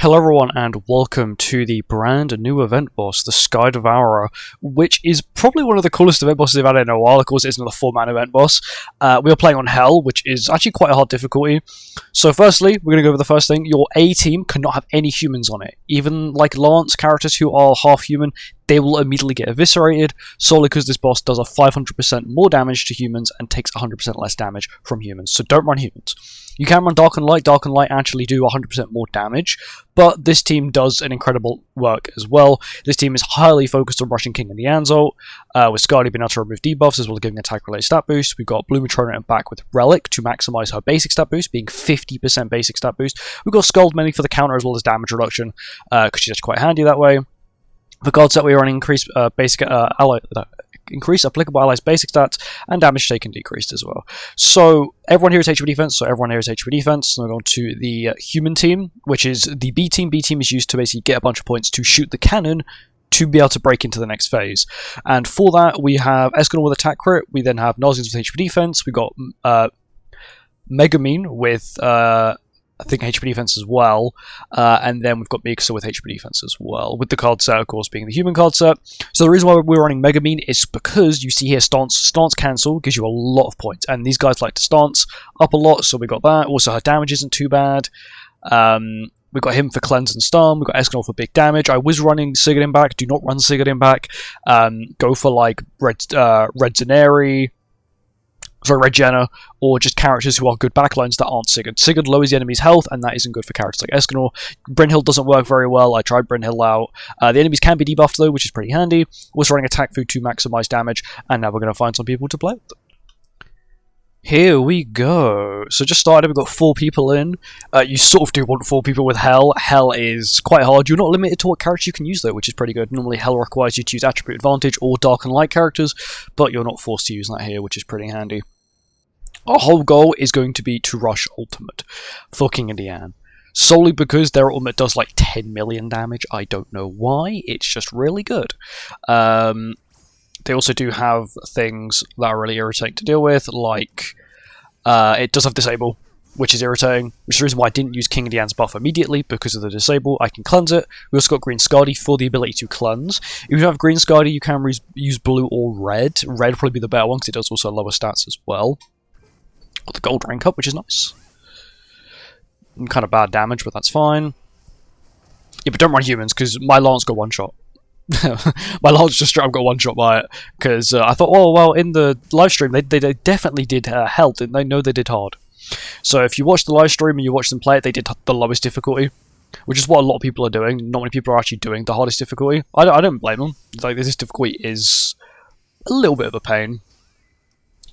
Hello everyone and welcome to the brand new event boss, the Sky Devourer, which is probably one of the coolest event bosses they've had in a while. Of course, it's another 4-man event boss. We are playing on Hell, which is actually quite a hard difficulty. So firstly, we're going to go over the first thing. Your A team cannot have any humans on it. Even like Lance characters who are half human, they will immediately get eviscerated, solely because this boss does a 500% more damage to humans and takes 100% less damage from humans. So don't run humans. You can run Dark and Light. Dark and Light actually do 100% more damage, but this team does an incredible work as well. This team is highly focused on rushing King and the Anzalt, with Skadi being able to remove debuffs as well as giving attack-related stat boost. We've got Blue Matrona back with Relic to maximize her basic stat boost, being 50% basic stat boost. We've got Scald mainly for the counter as well as damage reduction, because she's actually quite handy that way. For God set, we are running increased increase applicable allies' basic stats, and damage taken decreased as well. So everyone here is HP defense, So I'm going to the human team, which is the B team. B team is used to basically get a bunch of points to shoot the cannon to be able to break into the next phase. And for that, we have Escanor with attack crit, we then have Nozians with HP defense, we got Megumin with I think HP defense as well, and then we've got Mikasa with HP defense as well, with the card set, of course, being the human card set. So the reason why we're running Megumin is because you see here stance cancel gives you a lot of points, and these guys like to stance up a lot, so we got that. Also, her damage isn't too bad. We've got him for cleanse and stun. We've got Escanor for big damage. I was running Sigurdin back. Do not run Sigurdin back. Go for like Red Zenari. Sorry, Red Jenna, or just characters who are good backlines that aren't Sigurd. Sigurd lowers the enemy's health, and that isn't good for characters like Escanor. Brynhild doesn't work very well. I tried Brynhild out. The enemies can be debuffed though, which is pretty handy. Also running attack food to maximize damage, and now we're going to find some people to play with them. Here we go. So just started, we've got 4 people in. You sort of do want 4 people with Hell. Hell is quite hard. You're not limited to what characters you can use though, which is pretty good. Normally Hell requires you to use Attribute Advantage or Dark and Light characters, but you're not forced to use that here, which is pretty handy. Our whole goal is going to be to rush Ultimate for King and Diane. Solely because their ultimate does like 10 million damage. I don't know why, it's just really good. They also do have things that are really irritating to deal with, like it does have Disable, which is irritating, which is the reason why I didn't use King and Diane's buff immediately, because of the Disable. I can cleanse it. We also got Green Skadi for the ability to cleanse. If you have Green Skadi, you can use Blue or Red. Red would probably be the better one, because it does also lower stats as well. Got the Gold rank up, which is nice. And kind of bad damage, but that's fine. Yeah, but don't run humans, because my Lance got one shot. My Lance just straight up got one shot by it, because I thought, oh well, in the live stream they definitely did hell, didn't they? No, they did hard. So if you watch the live stream and you watch them play it, they did the lowest difficulty, which is what a lot of people are doing. Not many people are actually doing the hardest difficulty. I don't blame them. Like, this difficulty is a little bit of a pain.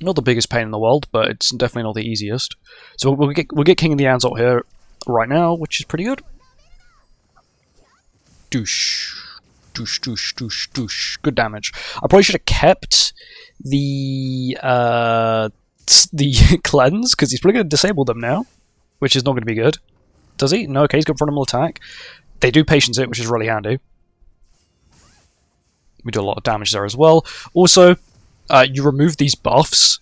Not the biggest pain in the world, but it's definitely not the easiest. So we'll get King of the Anzalt here right now, which is pretty good. Douche. Douche, douche, douche, douche. Good damage. I probably should have kept the cleanse, because he's probably going to disable them now, which is not going to be good. Does he? No, okay, he's got frontal attack. They do patience it, which is really handy. We do a lot of damage there as well. Also, you remove these buffs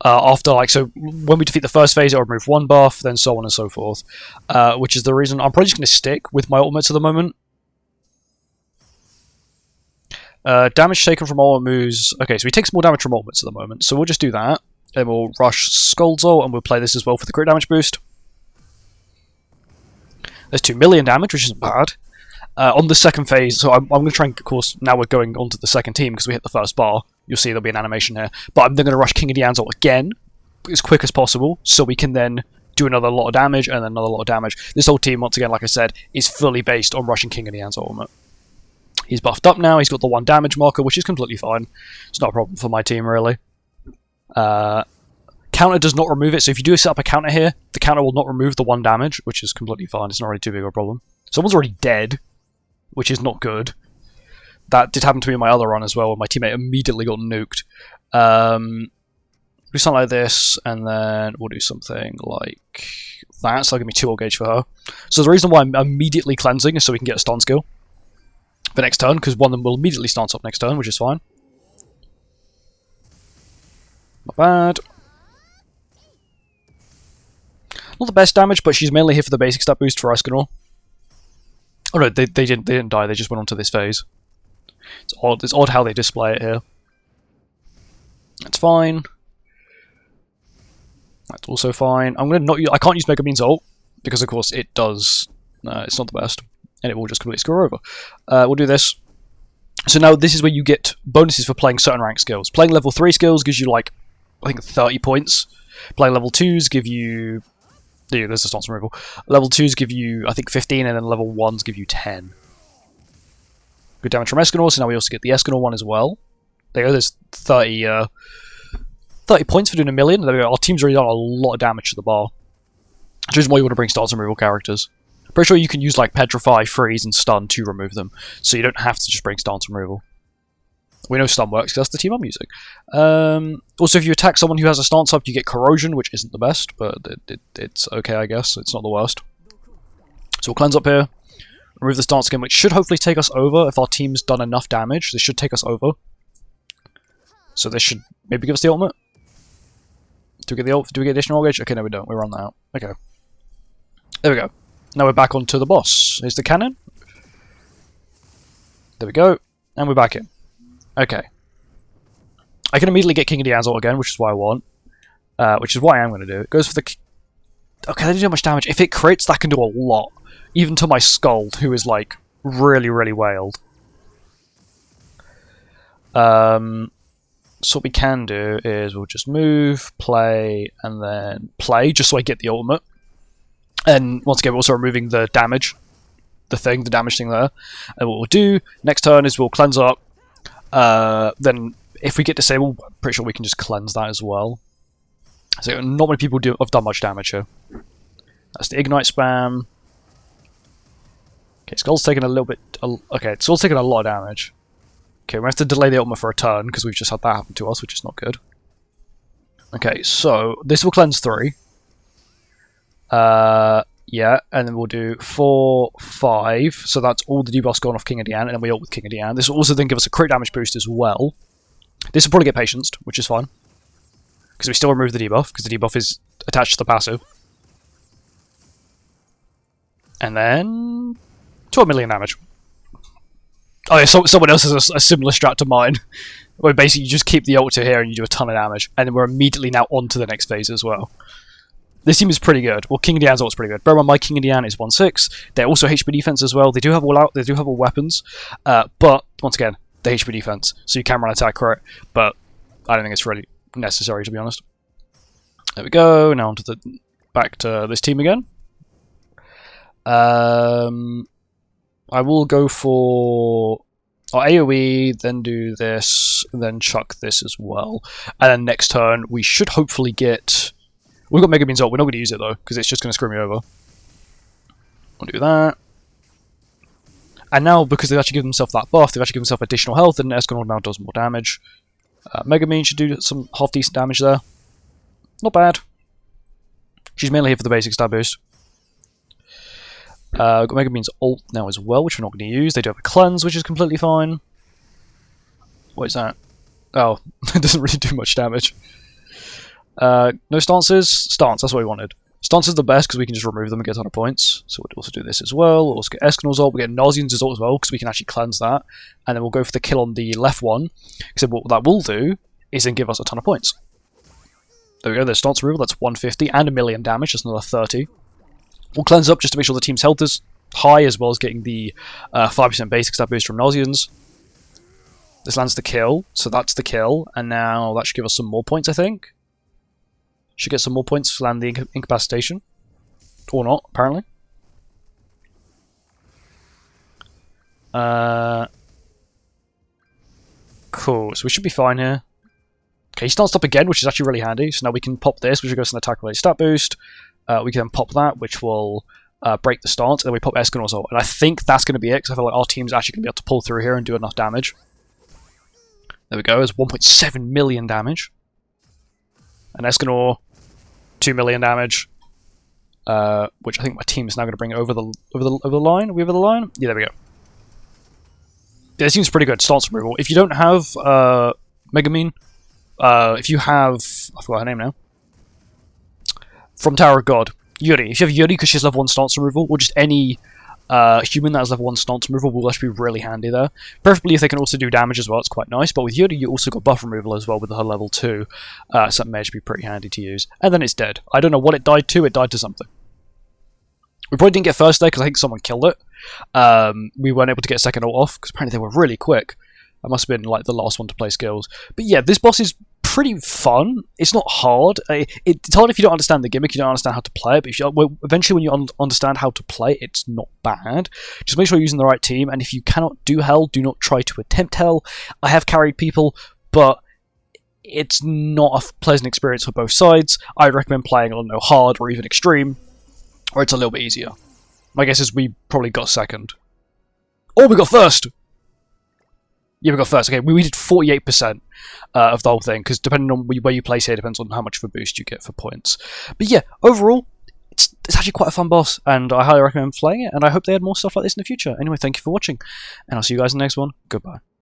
after, like, so when we defeat the first phase, it'll remove 1 buff, then so on and so forth, which is the reason I'm probably just going to stick with my ultimates at the moment. Damage taken from all moves. Okay, so he takes more damage from ultimates at the moment, so we'll just do that. Then we'll rush Skull's ult, and we'll play this as well for the crit damage boost. There's 2 million damage, which isn't bad. On the second phase, so I'm going to try and, of course, now we're going on to the second team because we hit the first bar. You'll see there'll be an animation here. But I'm then going to rush King of the Anzalt again, as quick as possible, so we can then do another lot of damage, and then another lot of damage. This whole team, once again, like I said, is fully based on rushing King of the Anzalt ultimate. He's buffed up now, he's got the 1 damage marker, which is completely fine. It's not a problem for my team, really. Counter does not remove it, so if you do set up a counter here, the counter will not remove the 1 damage, which is completely fine. It's not really too big of a problem. Someone's already dead, which is not good. That did happen to me in my other run as well, where my teammate immediately got nuked. Do something like this, and then we'll do something like that, so that'll give me 2 ult gauge for her. So the reason why I'm immediately cleansing is so we can get a stun skill for next turn, because one of them will immediately stance up next turn, which is fine. Not bad. Not the best damage, but she's mainly here for the basic stat boost for Escanor. Oh no, they didn't die. They just went on to this phase. It's odd. It's odd how they display it here. That's fine. That's also fine. I'm gonna not. I can't use Megumin's ult because of course it does. It's not the best, and it will just completely screw her over. We'll do this. So now this is where you get bonuses for playing certain rank skills. Playing level 3 skills gives you like, I think 30 points. Playing level 2s give you... Yeah, there's a stance removal. Level 2s give you, I think 15, and then level 1s give you 10. Good damage from Escanor, so now we also get the Escanor one as well. There you go, there's 30 points for doing 1 million. There we go. Our team's already done a lot of damage to the bar. Which is why you want to bring stance removal characters. Pretty sure you can use like Petrify, Freeze, and Stun to remove them, so you don't have to just bring stance removal. We know Stun works because that's the team I'm using. Also, if you attack someone who has a stance up, you get Corrosion, which isn't the best, but it's okay, I guess. It's not the worst. So we'll cleanse up here, remove the stance again, which should hopefully take us over. If our team's done enough damage, this should take us over. So this should maybe give us the ultimate. Do we get additional gauge? Okay, no, we don't. We run that out. Okay. There we go. Now we're back onto the boss. Here's the cannon. There we go. And we're back in. Okay. I can immediately get King of Dian's ult again, which is what I want. Which is what I am going to do. It goes for the... Okay, that didn't do much damage. If it crits, that can do a lot. Even to my Skuld, who is, like, really, really wailed. So what we can do is we'll just move, play, and then play, just so I get the ultimate. And once again, we're also removing the damage, the damage thing there. And what we'll do next turn is we'll cleanse up. Then if we get disabled, I'm pretty sure we can just cleanse that as well. So not many people have done much damage here. That's the ignite spam. Okay, Skull's taking a little bit. Okay, Skull's taking a lot of damage. Okay, we have to delay the ultimate for a turn because we've just had that happen to us, which is not good. Okay, so this will cleanse 3. Yeah, and then we'll do 4, 5. So that's all the debuffs gone off King of Dian, and then we ult with King of Dian. This will also then give us a crit damage boost as well. This will probably get Patience, which is fine. Because we still remove the debuff, because the debuff is attached to the passive. And then... 12 million damage. Oh yeah, someone else has a similar strat to mine. Where basically you just keep the ult to here and you do a ton of damage. And then we're immediately now on to the next phase as well. This team is pretty good. Well, King of Dian's ult is pretty good. Bear in mind, my King of Dian is 1/6. They're also HP defense as well. They do have all out. They do have all weapons. But, once again, they're HP defense. So you can run attack crit. But I don't think it's really necessary, to be honest. There we go. Now onto back to this team again. I will go for AoE, then do this, then chuck this as well. And then next turn, we should hopefully get... We've got Megumin's ult. We're not going to use it, though, because it's just going to screw me over. We'll do that. And now, because they've actually given themselves that buff, they've actually given themselves additional health, and Escanor now does more damage. Megumin should do some half-decent damage there. Not bad. She's mainly here for the basic stab boost. We've got Megumin's ult now as well, which we're not going to use. They do have a cleanse, which is completely fine. What is that? Oh, it doesn't really do much damage. No stances? Stance, that's what we wanted. Stance is the best because we can just remove them and get a ton of points. So we'll also do this as well. We'll also get Escanor's ult. We'll get Nausean's ult as well because we can actually cleanse that. And then we'll go for the kill on the left one. Except what that will do is then give us a ton of points. There we go, there's stance removal. That's 150 and 1 million damage. That's another 30. We'll cleanse up just to make sure the team's health is high, as well as getting the 5% basic stat boost from Nauseans. This lands the kill, so that's the kill. And now that should give us some more points, I think. Should get some more points to land the incapacitation. Or not, apparently. Cool, so we should be fine here. Okay, he starts up again, which is actually really handy. So now we can pop this, which will give us an attack-related stat boost. We can then pop that, which will break the stance, and then we pop Escanor's ult. And I think that's going to be it, because I feel like our team's actually going to be able to pull through here and do enough damage. There we go, it's 1.7 million damage. And Escanor, 2 million damage. Which I think my team is now going to bring over the line. Are we over the line? Yeah, there we go. Yeah, this seems pretty good. Stance removal. If you don't have Megumin, if you have... I forgot her name now. From Tower of God, Yuri. If you have Yuri because she has level 1 stance removal, or just any Human that has level 1 stance removal will actually be really handy there. Preferably if they can also do damage as well, it's quite nice. But with Yoda, you also got buff removal as well with her level 2, so that may actually be pretty handy to use. And then it's dead. I don't know what it died to, it died to something. We probably didn't get first there because I think someone killed it. We weren't able to get second ult off because apparently they were really quick. I must have been like the last one to play skills. But yeah, this boss is pretty fun. It's not hard. It's hard if you don't understand the gimmick, you don't understand how to play it, but if eventually when you understand how to play, it's not bad. Just make sure you're using the right team, and if you cannot do hell, do not try to attempt hell. I have carried people, but it's not a pleasant experience for both sides. I'd recommend playing on hard or even extreme, or it's a little bit easier. My guess is we probably got second. Oh, we got first! Yeah, we got first. Okay, we did 48% of the whole thing, because depending on where you place here, depends on how much of a boost you get for points. But yeah, overall, it's actually quite a fun boss, and I highly recommend playing it, and I hope they add more stuff like this in the future. Anyway, thank you for watching, and I'll see you guys in the next one. Goodbye.